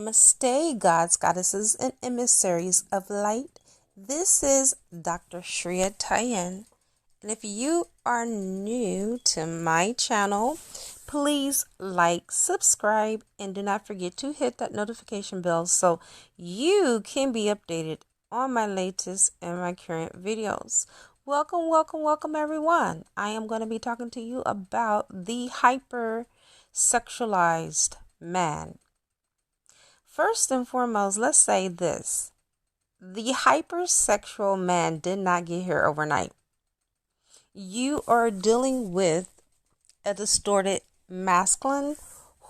Namaste, gods, goddesses, and emissaries of light. This is Dr. Shreya Tayen. And if you are new to my channel, please like, subscribe, and do not forget to hit that notification bell so you can be updated on my latest and my current videos. Welcome, welcome, welcome, everyone. I am going to be talking to you about the hyper-sexualized man. First and foremost, let's say this. The hypersexual man did not get here overnight. You are dealing with a distorted masculine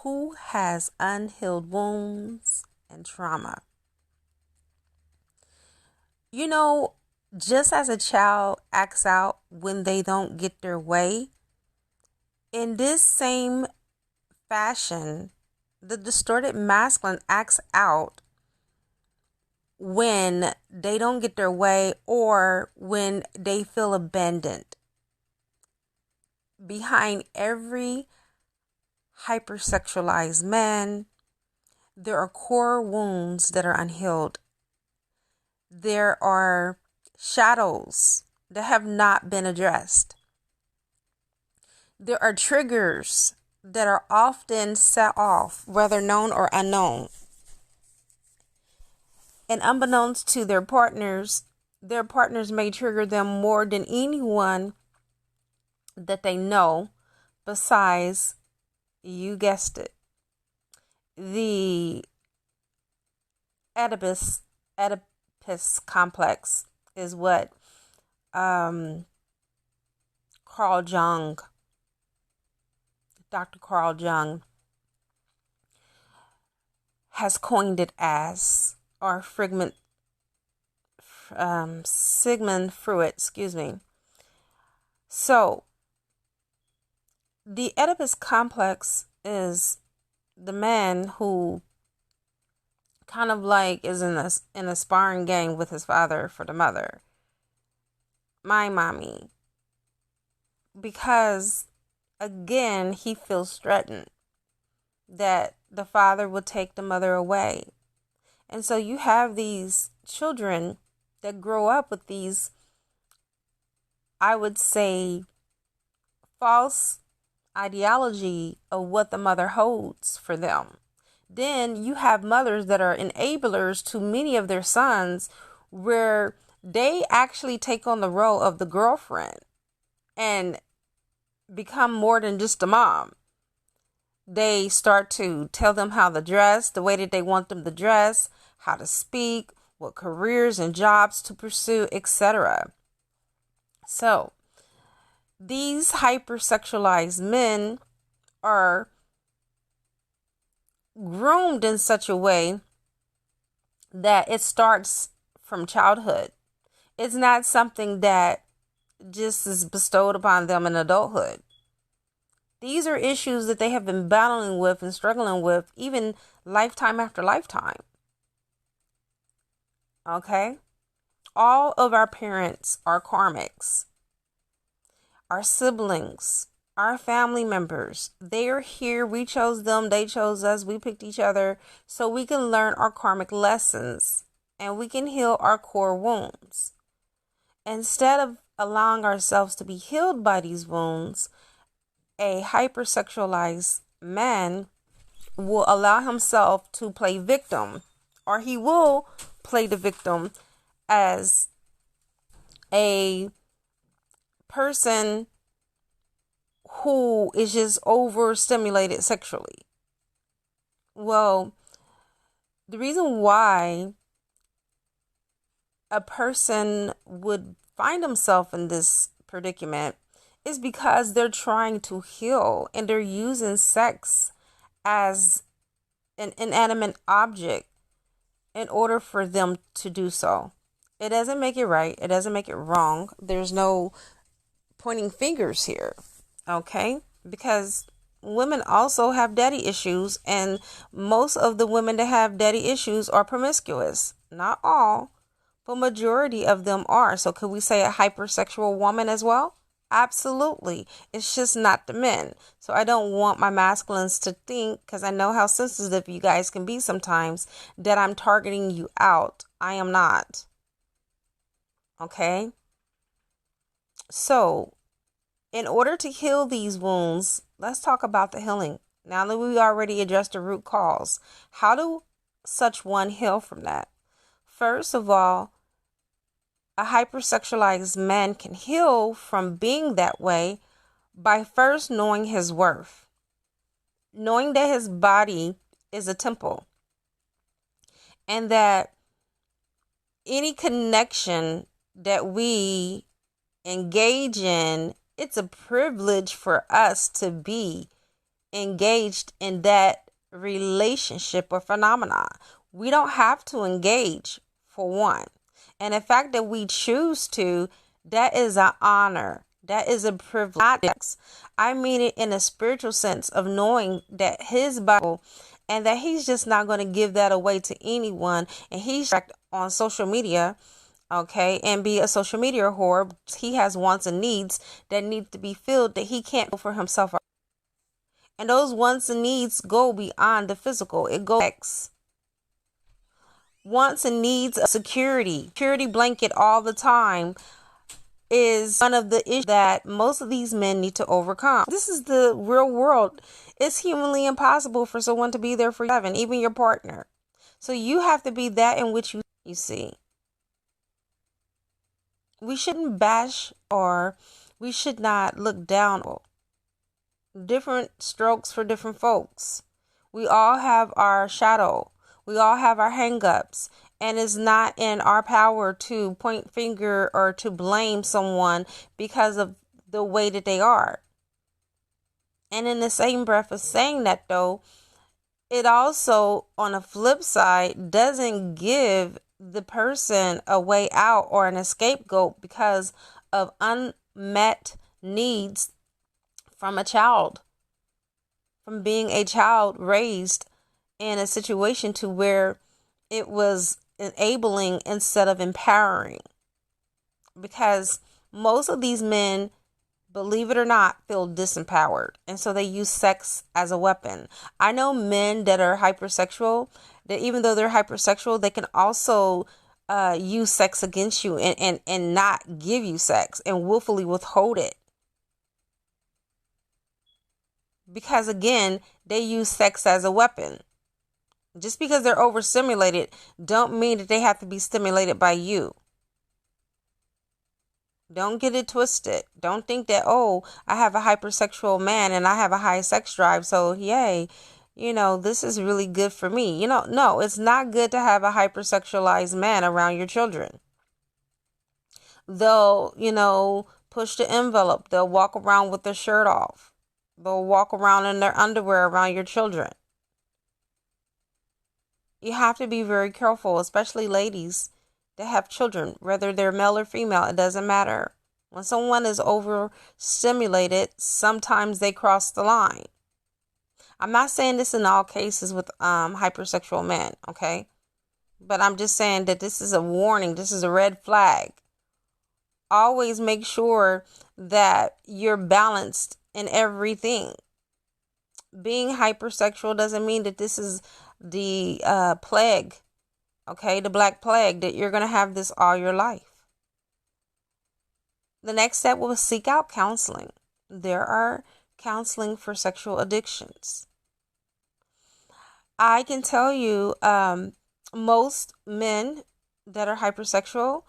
who has unhealed wounds and trauma. You know, just as a child acts out when they don't get their way, in this same fashion, the distorted masculine acts out when they don't get their way or when they feel abandoned. Behind every hypersexualized man, there are core wounds that are unhealed. There are shadows that have not been addressed. There are triggers that are often set off, whether known or unknown. And unbeknownst to their partners may trigger them more than anyone that they know, besides, you guessed it, the Oedipus complex is what Dr. Carl Jung has coined it as, or Sigmund Freud, So, the Oedipus complex is the man who kind of like is in a sparring game with his father for the mother. My mommy. Because, again, he feels threatened that the father will take the mother away. And so you have these children that grow up with these, I would say, false ideology of what the mother holds for them. Then you have mothers that are enablers to many of their sons, where they actually take on the role of the girlfriend and become more than just a mom. They start to tell them how to dress, the way that they want them to dress, how to speak, what careers and jobs to pursue, etc. So, these hypersexualized men are groomed in such a way that it starts from childhood. It's not something that just is bestowed upon them in adulthood. These are issues that they have been battling with and struggling with even lifetime after lifetime. Okay? All of our parents are karmics. Our siblings, our family members, they are here. We chose them. They chose us. We picked each other so we can learn our karmic lessons and we can heal our core wounds. Instead of allowing ourselves to be healed by these wounds, a hypersexualized man will allow himself to play victim, or he will play the victim as a person who is just overstimulated sexually. Well, the reason why a person would find himself in this predicament is because they're trying to heal and they're using sex as an inanimate object in order for them to do so. It doesn't make it right. It doesn't make it wrong. There's no pointing fingers here, okay? Because women also have daddy issues, and most of the women that have daddy issues are promiscuous. Not all, but majority of them are. So could we say a hypersexual woman as well? Absolutely. It's just not the men. So I don't want my masculines to think, because I know how sensitive you guys can be sometimes, that I'm targeting you out. I am not. Okay? So, in order to heal these wounds, let's talk about the healing. Now that we already addressed the root cause, how do such one heal from that? First of all, a hypersexualized man can heal from being that way by first knowing his worth, knowing that his body is a temple, and that any connection that we engage in, it's a privilege for us to be engaged in that relationship or phenomena. We don't have to engage, for one. And the fact that we choose to, that is an honor. That is a privilege. I mean it in a spiritual sense of knowing that his Bible, and that he's just not going to give that away to anyone. And he's on social media, okay, and be a social media whore. He has wants and needs that need to be filled that he can't do for himself. And those wants and needs go beyond the physical. It goes wants and needs of security blanket all the time is one of the issues that most of these men need to overcome. This is the real world. It's humanly impossible for someone to be there for you, even your partner. So you have to be that in which you see. We shouldn't bash, or we should not look down. Different strokes for different folks. We all have our shadow. We all have our hang-ups. And it's not in our power to point finger or to blame someone because of the way that they are. And in the same breath of saying that, though, it also, on a flip side, doesn't give the person a way out or an scapegoat because of unmet needs from a child, from being a child raised in a situation to where it was enabling instead of empowering. Because most of these men, believe it or not, feel disempowered, and so they use sex as a weapon. I know men that are hypersexual, that even though they're hypersexual, they can also use sex against you and not give you sex and willfully withhold it. Because again, they use sex as a weapon. Just because they're overstimulated don't mean that they have to be stimulated by you. Don't get it twisted. Don't think that, oh, I have a hypersexual man and I have a high sex drive, so yay, this is really good for me. No, it's not good to have a hypersexualized man around your children. They'll, push the envelope. They'll walk around with their shirt off. They'll walk around in their underwear around your children. You have to be very careful, especially ladies that have children, whether they're male or female, it doesn't matter. When someone is overstimulated, sometimes they cross the line. I'm not saying this in all cases with hypersexual men, okay? But I'm just saying that this is a warning. This is a red flag. Always make sure that you're balanced in everything. Being hypersexual doesn't mean that this is the plague, okay, the black plague, that you're going to have this all your life. The next step was seek out counseling. There are counseling for sexual addictions. I can tell you, most men that are hypersexual,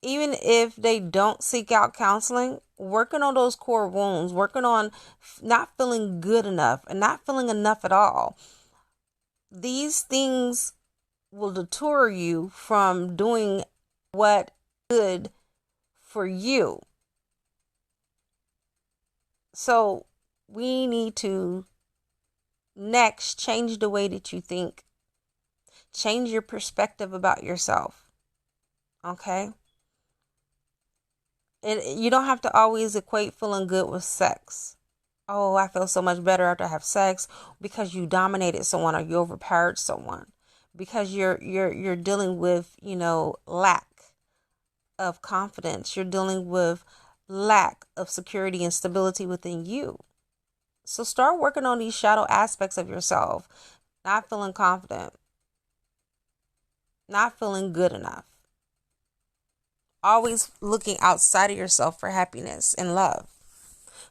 even if they don't seek out counseling, working on those core wounds, working on not feeling good enough and not feeling enough at all, these things will deter you from doing what is good for you. So we need to next change the way that you think. Change your perspective about yourself. Okay? You don't have to always equate feeling good with sex. Oh, I feel so much better after I have sex, because you dominated someone or you overpowered someone. Because you're dealing with, lack of confidence. You're dealing with lack of security and stability within you. So start working on these shadow aspects of yourself. Not feeling confident. Not feeling good enough. Always looking outside of yourself for happiness and love.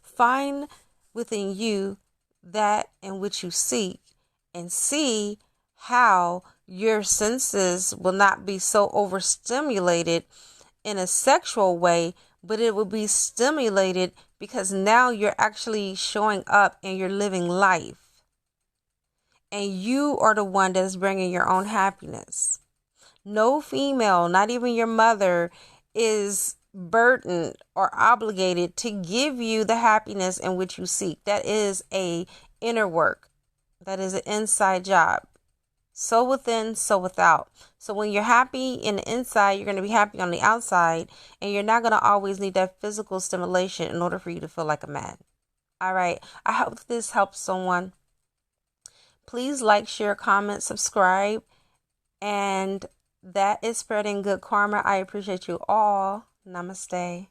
Find within you that in which you seek, and see how your senses will not be so overstimulated in a sexual way, but it will be stimulated because now you're actually showing up and you're living life. And you are the one that's bringing your own happiness. No female, not even your mother, is burdened or obligated to give you the happiness in which you seek. That is a inner work. That is an inside job. So within, so without. So when you're happy in the inside, you're going to be happy on the outside, and you're not going to always need that physical stimulation in order for you to feel like a man. All right. I hope this helps someone. Please like, share, comment, subscribe. And that is spreading good karma. I appreciate you all. Namaste.